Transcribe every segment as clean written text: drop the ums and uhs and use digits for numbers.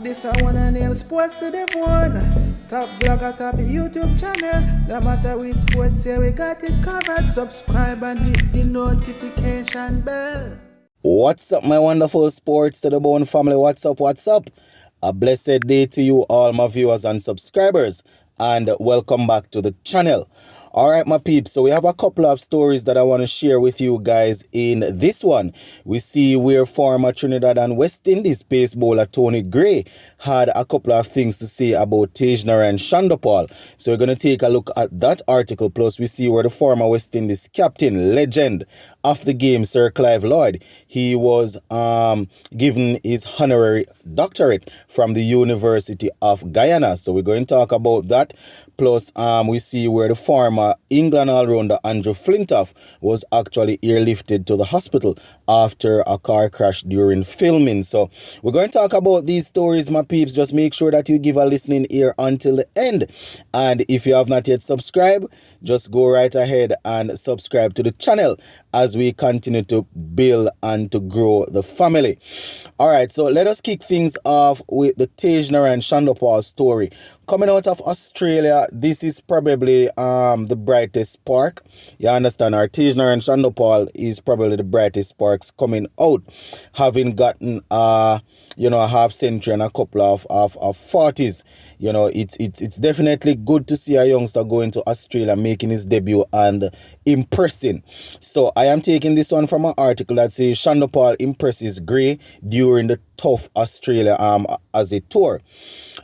This I wanna nail sports to the bone. Top blogger, top YouTube channel. No matter which sports, yeah, we got it covered. Subscribe and hit the notification bell. What's up, my wonderful sports to the bone family? What's up? What's up? A blessed day to you, all my viewers and subscribers, and welcome back to the channel. All right, my peeps, so we have a couple of stories that I want to share with you guys. In this one, we see where former Trinidad and West Indies pace bowler Tony Gray had a couple of things to say about Tagenarine Chanderpaul. So we're going to take a look at that article. Plus, we see where the former West Indies captain, legend of the game, Sir Clive Lloyd, he was given his honorary doctorate from the University of Guyana. So we're going to talk about that. Plus, we see where the former England all-rounder Andrew Flintoff was actually airlifted to the hospital after a car crash during filming. So we're going to talk about these stories, my peeps. Just make sure that you give a listening ear until the end. And if you have not yet subscribed, just go right ahead and subscribe to the channel as we continue to build and to grow the family. All right, so let us kick things off with the Tagenarine Chanderpaul story. Coming out of Australia, this is probably the brightest spark. You understand, our Tagenarine Chanderpaul is probably the brightest sparks coming out, having gotten a half century and a couple of 40s. It's definitely good to see a youngster going to Australia, making his debut and impressing. So I am taking this one from an article that says Chanderpaul impresses Gray during the tough Australia as a tour.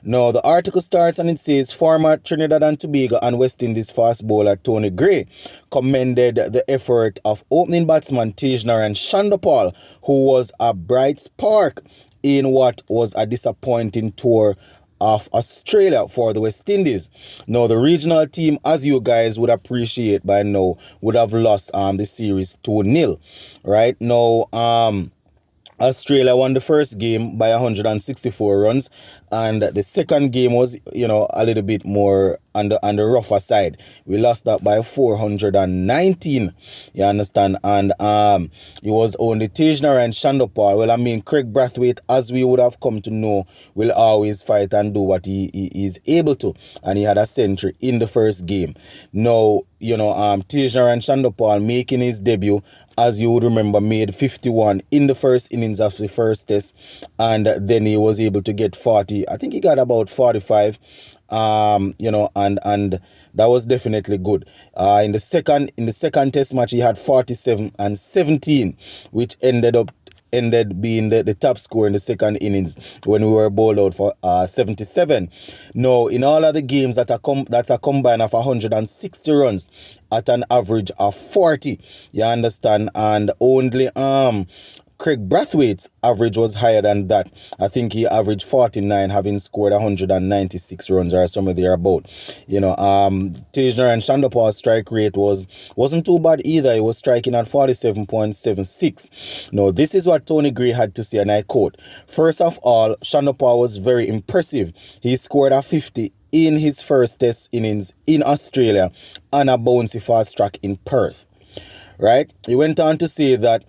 Now, the article starts and it says former Trinidad and Tobago and West Indies fast bowler Tony Gray commended the effort of opening batsman Tagenarine Chanderpaul, who was a bright spark in what was a disappointing tour of Australia for the West Indies. Now, the regional team, as you guys would appreciate by now, would have lost the series 2-0. Right now, Australia won the first game by 164 runs, and the second game was, a little bit more on the rougher side. We lost that by 419. You understand? And it was only Tagenarine Chanderpaul. Well, I mean, Craig Brathwaite, as we would have come to know, will always fight and do what he is able to, and he had a century in the first game. Now, Tagenarine Chanderpaul making his debut, as you would remember, made 51 in the first innings of the first test, and then he was able to get 40. I think he got about 45. And that was definitely good. In the second test match, he had 47 and 17, which ended being the top score in the second innings when we were bowled out for 77. Now, in all of the games that's a combine of 160 runs at an average of 40, you understand, and only Craig Brathwaite's average was higher than that. I think he averaged 49, having scored 196 runs or somewhere thereabout. Tagenarine Chanderpaul's strike rate wasn't too bad either. He was striking at 47.76. Now, this is what Tony Gray had to say, and I quote: "First of all, Chanderpaul was very impressive. He scored a 50 in his first test innings in Australia and a bouncy fast track in Perth." Right? He went on to say that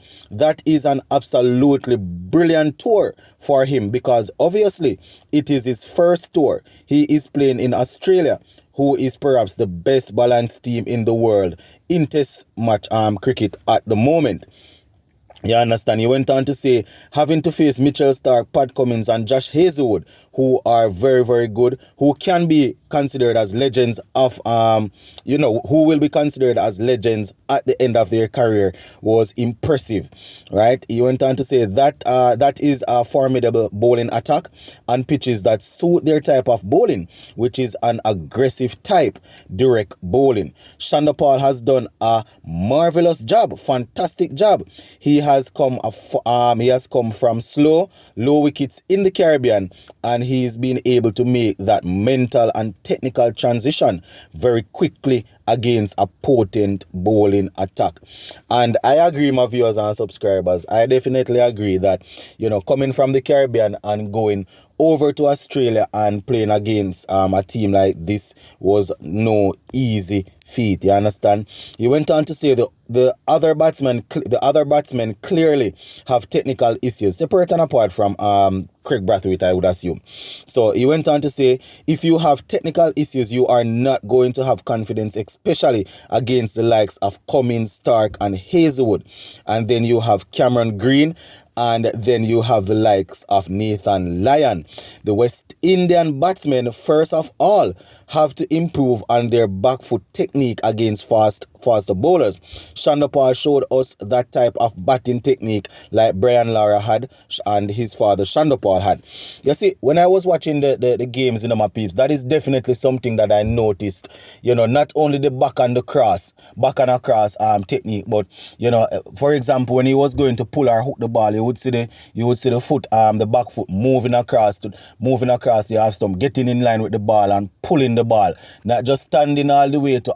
is an absolutely brilliant tour for him, because obviously it is his first tour. He is playing in Australia, who is perhaps the best balanced team in the world in test match cricket at the moment. You understand? He went on to say, having to face Mitchell Starc, Pat Cummins and Josh Hazlewood, who are very, very good, who can be considered as legends of, who will be considered as legends at the end of their career, was impressive, right? He went on to say that that is a formidable bowling attack on pitches that suit their type of bowling, which is an aggressive type, direct bowling. Chanderpaul has done a marvelous job, fantastic job. He has come from slow, low wickets in the Caribbean, and he's been able to make that mental and technical transition very quickly against a potent bowling attack. And I agree, my viewers and subscribers, I definitely agree that, coming from the Caribbean and going over to Australia and playing against a team like this was no easy feat. You understand? He went on to say the other batsmen clearly have technical issues, separate and apart from Craig Brathwaite, I would assume. So he went on to say, if you have technical issues, you are not going to have confidence, especially against the likes of Cummins, Stark, and Hazelwood. And then you have Cameron Green, and then you have the likes of Nathan Lyon. The West Indian batsmen, first of all, have to improve on their back foot technique against faster bowlers. Chanderpaul showed us that type of batting technique like Brian Lara had and his father Chanderpaul had. You see, when I was watching the games in my peeps, that is definitely something that I noticed. Not only the back and across technique, but for example, when he was going to pull or hook the ball, you would see the foot, the back foot moving across the half stump, getting in line with the ball and pulling the ball, not just standing all the way to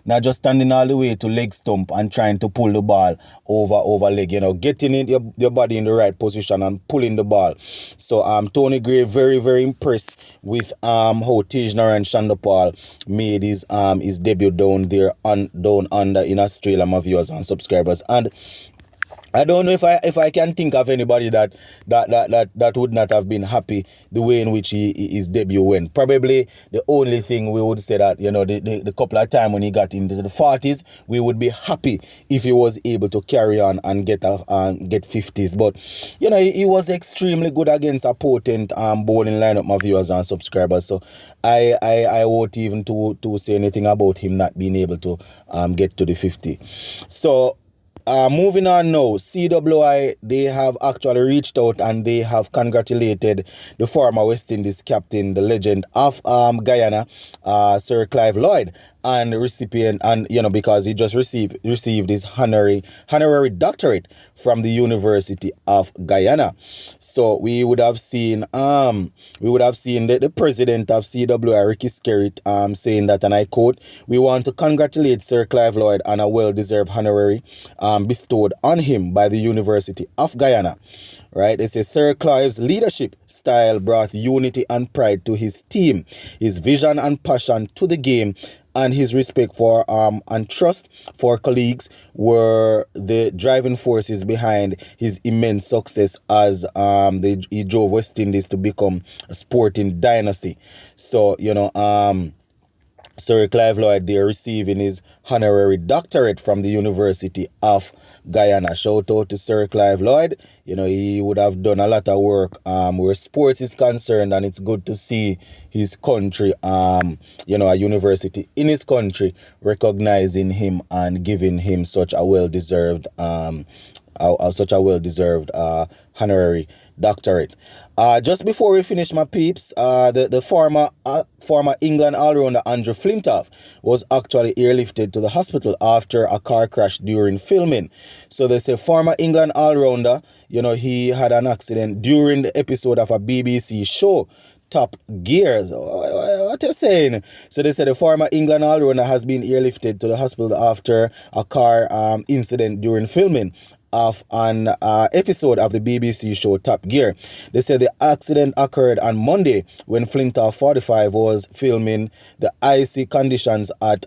not just standing all the way to leg stump and trying to pull the ball over leg, getting your body in the right position and pulling the ball. So Tony Gray very, very impressed with how Tagenarine Chanderpaul made his debut down under in Australia, my viewers and subscribers. And I don't know if I can think of anybody that would not have been happy the way in which his debut went. Probably the only thing we would say that the couple of times when he got into the 40s, we would be happy if he was able to carry on and get 50s. But he was extremely good against a potent bowling lineup, my viewers and subscribers. So I won't even to say anything about him not being able to get to the 50. So moving on now, CWI, they have actually reached out and they have congratulated the former West Indies captain, the legend of Guyana, Sir Clive Lloyd, and recipient, and because he just received his honorary doctorate from the University of Guyana. So we would have seen the president of CWI, Ricky Skerritt, saying that, and I quote, "We want to congratulate Sir Clive Lloyd on a well-deserved honorary bestowed on him by the University of Guyana." Right? They say Sir Clive's leadership style brought unity and pride to his team, his vision and passion to the game, and his respect for and trust for colleagues were the driving forces behind his immense success as he drove West Indies to become a sporting dynasty. So Sir Clive Lloyd, they're receiving his honorary doctorate from the University of Guyana. Shout out to Sir Clive Lloyd. He would have done a lot of work where sports is concerned, and it's good to see his country, a university in his country recognizing him and giving him such a well-deserved honorary doctorate. Just before we finish, my peeps, the former England all-rounder Andrew Flintoff was actually airlifted to the hospital after a car crash during filming. So they say former England all-rounder, he had an accident during the episode of a BBC show, Top Gear. What you saying? So they said the former England all-rounder has been airlifted to the hospital after a car incident during filming of an episode of the BBC show Top Gear. They said the accident occurred on Monday when Flintoff, 45, was filming the icy conditions at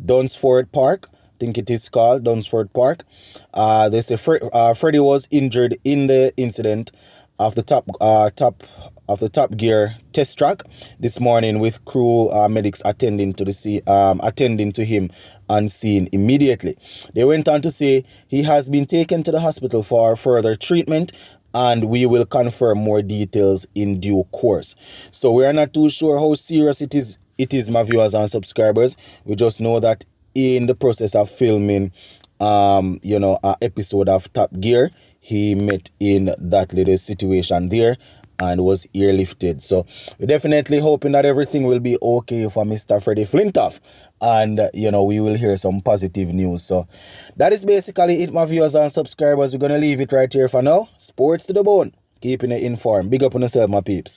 Dunsford Park. I think it is called Dunsford Park. They say Freddie was injured in the incident of the Top Gear test track this morning, with crew medics attending to him on scene immediately. They went on to say he has been taken to the hospital for further treatment, and we will confirm more details in due course. So we are not too sure how serious it is, my viewers and subscribers. We just know that in the process of filming an episode of Top Gear, he met in that little situation there and was airlifted. So we're definitely hoping that everything will be okay for Mr. Freddie Flintoff, and we will hear some positive news. So that is basically it, my viewers and subscribers. We're gonna leave it right here for now. Sports to the bone, keeping it informed. Big up on yourself, my peeps.